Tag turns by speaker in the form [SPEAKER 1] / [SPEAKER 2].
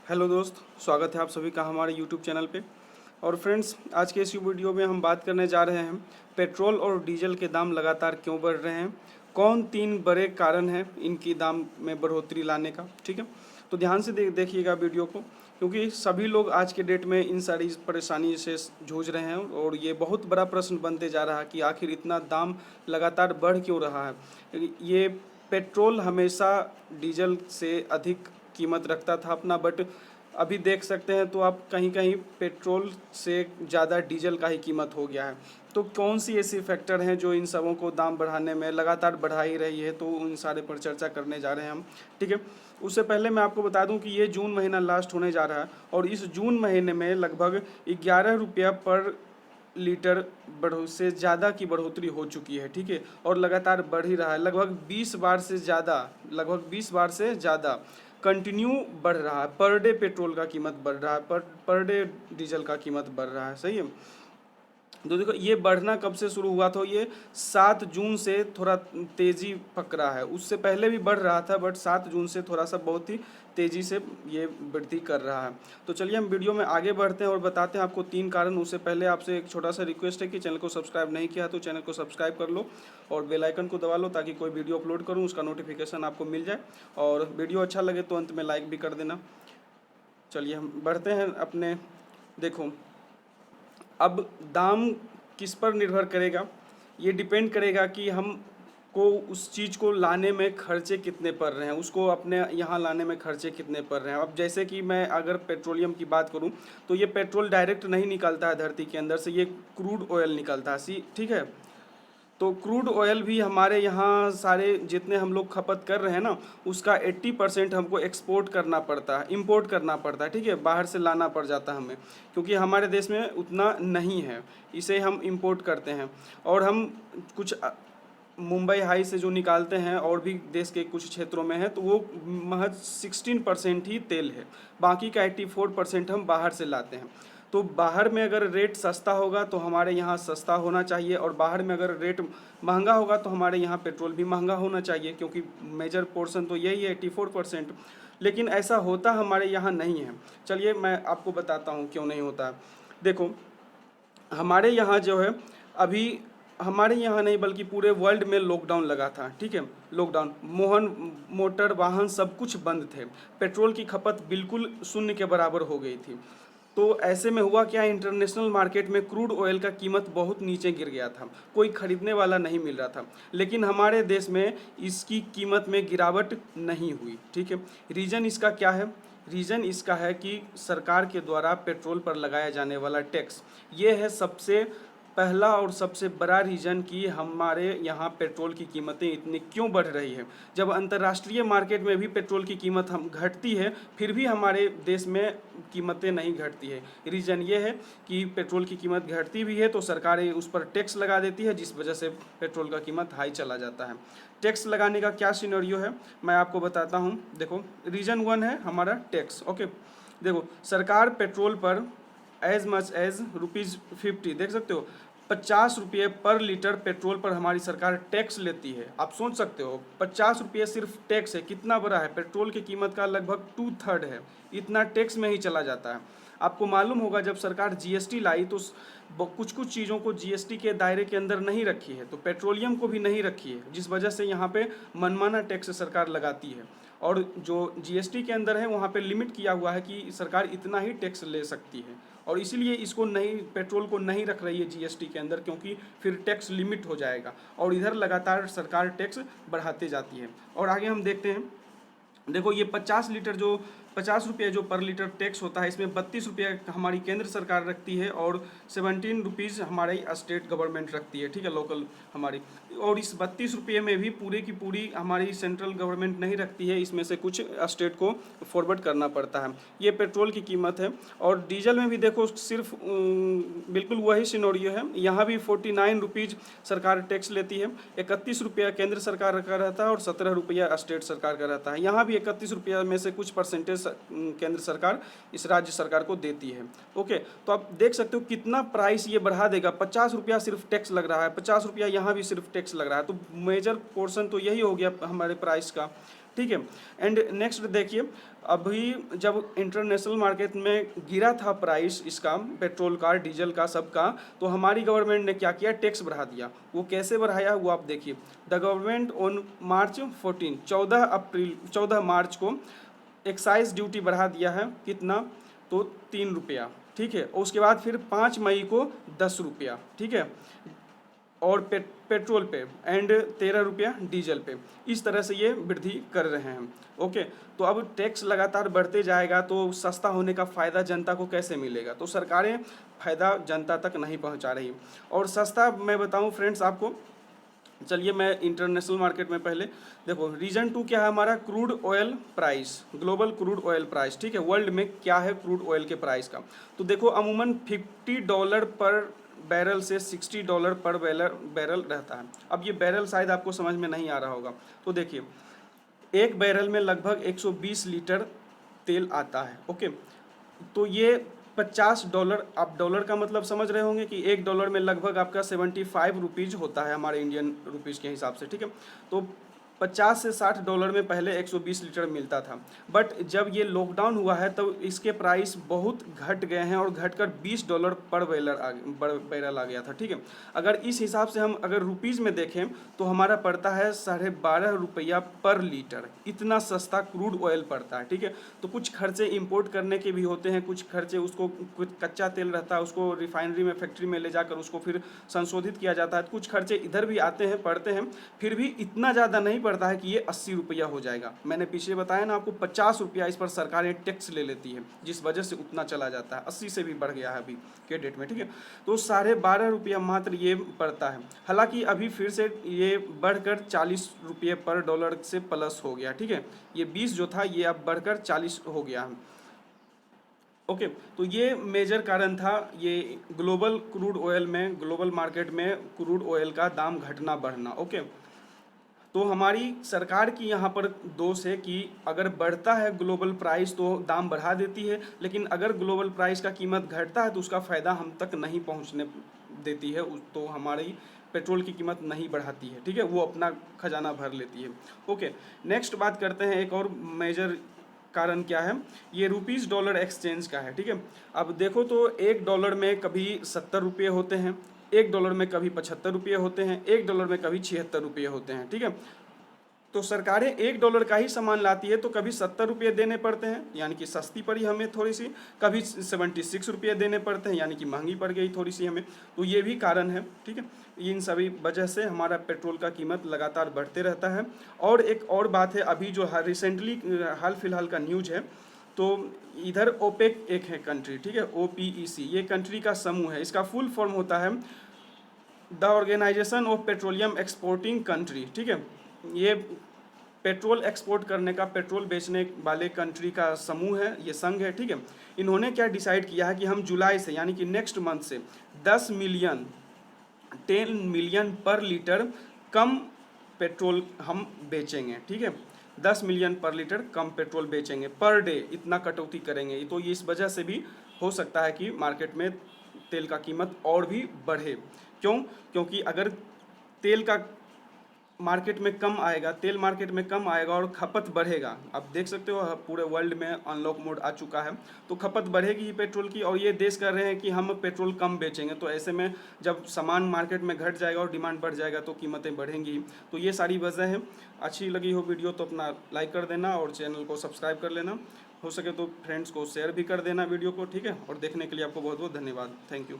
[SPEAKER 1] Hello दोस्त, स्वागत है आप सभी का हमारे यूट्यूब चैनल पे। और फ्रेंड्स, आज के इस वीडियो में हम बात करने जा रहे हैं पेट्रोल और डीजल के दाम लगातार क्यों बढ़ रहे हैं, कौन 3 बड़े कारण हैं इनकी दाम में बढ़ोतरी लाने का। ठीक है, तो ध्यान से देखिएगा वीडियो को, क्योंकि सभी लोग आज के डेट में इन सारी परेशानी से जूझ रहे हैं और ये बहुत बड़ा प्रश्न बनते जा रहा है कि आखिर इतना दाम लगातार बढ़ क्यों रहा है। ये पेट्रोल हमेशा डीजल से अधिक कीमत रखता था अपना, बट अभी देख सकते हैं तो आप कहीं कहीं पेट्रोल से ज़्यादा डीजल का ही कीमत हो गया है। तो कौन सी ऐसी फैक्टर हैं जो इन सबों को दाम बढ़ाने में लगातार बढ़ा ही रही है, तो उन सारे पर चर्चा करने जा रहे हैं हम। ठीक है, उससे पहले मैं आपको बता दूं कि ये जून महीना लास्ट होने जा रहा है और इस जून महीने में लगभग 11 रुपया पर लीटर बढ़ो से ज़्यादा की बढ़ोतरी हो चुकी है। ठीक है, और लगातार बढ़ ही रहा है, लगभग 20 बार से ज़्यादा कंटिन्यू बढ़ रहा है। पर डे पेट्रोल का कीमत बढ़ रहा है, पर डे डीजल का कीमत बढ़ रहा है। सही है, तो देखो ये बढ़ना कब से शुरू हुआ था। ये 7 जून से थोड़ा तेज़ी पकड़ा है, उससे पहले भी बढ़ रहा था बट 7 जून से थोड़ा सा बहुत ही तेज़ी से ये वृद्धि कर रहा है। तो चलिए हम वीडियो में आगे बढ़ते हैं और बताते हैं आपको 3 कारण। उससे पहले आपसे एक छोटा सा रिक्वेस्ट है कि चैनल को सब्सक्राइब नहीं किया तो चैनल को सब्सक्राइब कर लो और बेल आइकन को दबा लो, ताकि कोई वीडियो अपलोड करूँ उसका नोटिफिकेशन आपको मिल जाए। और वीडियो अच्छा लगे तो अंत में लाइक भी कर देना। चलिए हम बढ़ते हैं अपने। देखो, अब दाम किस पर निर्भर करेगा, ये डिपेंड करेगा कि हम को उस चीज़ को लाने में खर्चे कितने पड़ रहे हैं, उसको अपने यहाँ लाने में खर्चे कितने पड़ रहे हैं। अब जैसे कि मैं अगर पेट्रोलियम की बात करूँ तो ये पेट्रोल डायरेक्ट नहीं निकलता है धरती के अंदर से, ये क्रूड ऑयल निकलता है। ठीक है, तो क्रूड ऑयल भी हमारे यहाँ सारे जितने हम लोग खपत कर रहे हैं ना, उसका 80% हमको एक्सपोर्ट करना पड़ता है, इंपोर्ट करना पड़ता है। ठीक है, बाहर से लाना पड़ जाता है हमें, क्योंकि हमारे देश में उतना नहीं है, इसे हम इंपोर्ट करते हैं। और हम कुछ मुंबई हाई से जो निकालते हैं और भी देश के कुछ क्षेत्रों में है, तो वो महज 16% ही तेल है, बाकी का 84% हम बाहर से लाते हैं। तो बाहर में अगर रेट सस्ता होगा तो हमारे यहाँ सस्ता होना चाहिए, और बाहर में अगर रेट महंगा होगा तो हमारे यहाँ पेट्रोल भी महंगा होना चाहिए, क्योंकि मेजर पोर्शन तो यही है 84%। लेकिन ऐसा होता हमारे यहाँ नहीं है। चलिए मैं आपको बताता हूँ क्यों नहीं होता। देखो, हमारे यहाँ जो है अभी, हमारे यहाँ नहीं बल्कि पूरे वर्ल्ड में लॉकडाउन लगा था। ठीक है, लॉकडाउन, मोटर वाहन सब कुछ बंद थे, पेट्रोल की खपत बिल्कुल शून्य के बराबर हो गई थी। तो ऐसे में हुआ क्या, इंटरनेशनल मार्केट में क्रूड ऑयल का कीमत बहुत नीचे गिर गया था, कोई खरीदने वाला नहीं मिल रहा था। लेकिन हमारे देश में इसकी कीमत में गिरावट नहीं हुई। ठीक है, रीज़न इसका क्या है? रीज़न इसका है कि सरकार के द्वारा पेट्रोल पर लगाया जाने वाला टैक्स, ये है सबसे पहला और सबसे बड़ा रीज़न कि हमारे यहाँ पेट्रोल की कीमतें इतनी क्यों बढ़ रही है। जब अंतर्राष्ट्रीय मार्केट में भी पेट्रोल की कीमत हम घटती है, फिर भी हमारे देश में कीमतें नहीं घटती है। रीज़न ये है कि पेट्रोल की कीमत घटती भी है तो सरकार उस पर टैक्स लगा देती है, जिस वजह से पेट्रोल का कीमत हाई चला जाता है। टैक्स लगाने का क्या सिनेरियो है मैं आपको बताता हूँ। देखो, रीज़न 1 है हमारा टैक्स। ओके, देखो, सरकार पेट्रोल पर एज मच एज ₹50, देख सकते हो, 50 रुपये पर लीटर पेट्रोल पर हमारी सरकार टैक्स लेती है। आप सोच सकते हो 50 रुपये सिर्फ टैक्स है, कितना बड़ा है। पेट्रोल की कीमत का लगभग 2/3 है, इतना टैक्स में ही चला जाता है। आपको मालूम होगा जब सरकार जीएसटी लाई तो कुछ कुछ चीज़ों को जीएसटी के दायरे के अंदर नहीं रखी है, तो पेट्रोलियम को भी नहीं रखी है, जिस वजह से यहाँ पे मनमाना टैक्स सरकार लगाती है। और जो जीएसटी के अंदर है वहाँ पे लिमिट किया हुआ है कि सरकार इतना ही टैक्स ले सकती है, और इसीलिए इसको नहीं, पेट्रोल को नहीं रख रही है जीएसटी के अंदर, क्योंकि फिर टैक्स लिमिट हो जाएगा। और इधर लगातार सरकार टैक्स बढ़ाते जाती है। और आगे हम देखते हैं। देखो, ये 50 रुपये जो पर लीटर टैक्स होता है, इसमें 32 रुपये हमारी केंद्र सरकार रखती है और 17 रुपीज़ हमारी स्टेट गवर्नमेंट रखती है। ठीक है, लोकल हमारी। और इस 32 रुपये में भी पूरी की पूरी हमारी सेंट्रल गवर्नमेंट नहीं रखती है, इसमें से कुछ स्टेट को फॉरवर्ड करना पड़ता है। ये पेट्रोल की कीमत है। और डीजल में भी देखो सिर्फ बिल्कुल वही सिनेरियो है, यहाँ भी 49 रुपीज़ सरकार टैक्स लेती है, 31 रुपया केंद्र सरकार का रहता है और 17 रुपया स्टेट सरकार का रहता है। यहाँ भी 31 रुपया में से कुछ परसेंटेज केंद्र सरकार इस राज्य सरकार को देती है। ओके, तो आप देख सकते हो कितना प्राइस ये बढ़ा देगा। 50 रुपया सिर्फ टैक्स लग रहा है, 50 रुपया यहाँ भी सिर्फ टैक्स लग रहा है, तो मेजर पोर्शन तो यही हो गया हमारे प्राइस का, ठीक है। एंड नेक्स्ट देखिए, अभी जब इंटरनेशनल मार्केट में गिरा था प्राइस इसका, पेट्रोल का, डीजल का, सबका, तो हमारी गवर्नमेंट ने क्या किया, टैक्स बढ़ा दिया। वो कैसे बढ़ाया वो आप देखिए। द गवर्नमेंट ऑन मार्च 14 14 मार्च को एक्साइज ड्यूटी बढ़ा दिया है, कितना, तो 3 रुपया, ठीक है। और उसके बाद फिर 5 मई को 10 रुपया, ठीक है, और पेट्रोल पे एंड 13 रुपया डीजल पे, इस तरह से ये वृद्धि कर रहे हैं। ओके, तो अब टैक्स लगातार बढ़ते जाएगा तो सस्ता होने का फ़ायदा जनता को कैसे मिलेगा, तो सरकारें फ़ायदा जनता तक नहीं पहुंचा रही। और सस्ता मैं बताऊं फ्रेंड्स आपको, चलिए मैं इंटरनेशनल मार्केट में पहले देखो, रीजन 2 क्या है हमारा, crude oil price, global crude oil price, ठीक है, वर्ल्ड में क्या है क्रूड ऑयल के प्राइस का। तो देखो अमूमन $50 पर बैरल से $60 पर बैरल रहता है। अब ये बैरल शायद आपको समझ में नहीं आ रहा होगा, तो देखिए एक बैरल में लगभग 120 लीटर तेल आता है। ओके, तो ये $50, आप डॉलर का मतलब समझ रहे होंगे कि $1 में लगभग आपका 75 रुपीज़ होता है हमारे इंडियन रुपीज़ के हिसाब से, ठीक है। तो 50 से $60 में पहले 120 लीटर मिलता था, बट जब ये लॉकडाउन हुआ है तो इसके प्राइस बहुत घट गए हैं और घटकर $20 पर बैरल आ गया था, ठीक है। अगर इस हिसाब से हम अगर रुपीज़ में देखें तो हमारा पड़ता है 12.5 रुपया पर लीटर, इतना सस्ता क्रूड ऑयल पड़ता है, ठीक है। तो कुछ खर्चे इंपोर्ट करने के भी होते हैं, कुछ खर्चे उसको, कुछ कच्चा तेल रहता है उसको रिफाइनरी में, फैक्ट्री में ले जाकर उसको फिर संशोधित किया जाता है, कुछ खर्चे इधर भी आते हैं, पड़ते हैं, फिर भी इतना ज़्यादा नहीं पड़ता है कि ये 80 रुपया हो जाएगा। मैंने पीछे बताया ना आपको, 50 रुपया इस पर सरकारें टैक्स ले लेती है, जिस वजह से उतना चला जाता है, 80 से भी बढ़ गया है अभी के डेट में, ठीक है। तो 12.5 रुपया मात्र ये पड़ता है। हालांकि अभी फिर से ये बढ़कर 40 रुपये पर डॉलर से प्लस हो गया, ठीक है। ये 20 जो था ये अब बढ़कर 40 हो गया है। ओके, तो ये मेजर कारण था ये ग्लोबल क्रूड ऑयल में, ग्लोबल मार्केट में क्रूड ऑयल का दाम घटना बढ़ना। ओके, तो हमारी सरकार की यहाँ पर दोष है कि अगर बढ़ता है ग्लोबल प्राइस तो दाम बढ़ा देती है, लेकिन अगर ग्लोबल प्राइस का कीमत घटता है तो उसका फ़ायदा हम तक नहीं पहुँचने देती है, तो हमारी पेट्रोल की कीमत नहीं बढ़ाती है, ठीक है, वो अपना खजाना भर लेती है। ओके, नेक्स्ट बात करते हैं, एक और मेजर कारण क्या है, ये रुपीज़ डॉलर एक्सचेंज का है, ठीक है। अब देखो तो $1 में कभी 70 रुपये होते हैं, $1 में कभी 75 रुपये होते हैं, $1 में कभी 76 रुपये होते हैं, ठीक है। तो सरकारें $1 का ही सामान लाती है तो कभी 70 रुपये देने पड़ते हैं, यानी कि सस्ती पड़ी हमें थोड़ी सी, कभी 76 रुपये देने पड़ते हैं, यानी कि महंगी पड़ गई थोड़ी सी हमें, तो ये भी कारण है, ठीक है। इन सभी वजह से हमारा पेट्रोल का कीमत लगातार बढ़ते रहता है। और एक और बात है, अभी जो रिसेंटली हाल फिलहाल का न्यूज है, तो इधर ओपेक एक है कंट्री, ठीक है, OPEC, ये कंट्री का समूह है, इसका फुल फॉर्म होता है the organization of petroleum exporting country, ठीक है। ये पेट्रोल एक्सपोर्ट करने का, पेट्रोल बेचने वाले कंट्री का समूह है, ये संघ है, ठीक है। इन्होंने क्या डिसाइड किया है कि हम जुलाई से, यानी कि नेक्स्ट मंथ से 10 मिलियन पर लीटर कम पेट्रोल हम बेचेंगे, ठीक है। 10 मिलियन पर लीटर कम पेट्रोल बेचेंगे पर डे, इतना कटौती करेंगे। तो ये इस वजह से भी हो सकता है कि मार्केट में तेल का कीमत और भी बढ़े। क्यों? क्योंकि अगर तेल का मार्केट में कम आएगा, तेल मार्केट में कम आएगा और खपत बढ़ेगा, आप देख सकते हो पूरे वर्ल्ड में अनलॉक मोड आ चुका है, तो खपत बढ़ेगी ही पेट्रोल की, और ये देश कर रहे हैं कि हम पेट्रोल कम बेचेंगे, तो ऐसे में जब सामान मार्केट में घट जाएगा और डिमांड बढ़ जाएगा तो कीमतें बढ़ेंगी। तो ये सारी वजह है। अच्छी लगी हो वीडियो तो अपना लाइक कर देना और चैनल को सब्सक्राइब कर लेना, हो सके तो फ्रेंड्स को शेयर भी कर देना वीडियो को, ठीक है। और देखने के लिए आपको बहुत बहुत धन्यवाद, थैंक यू।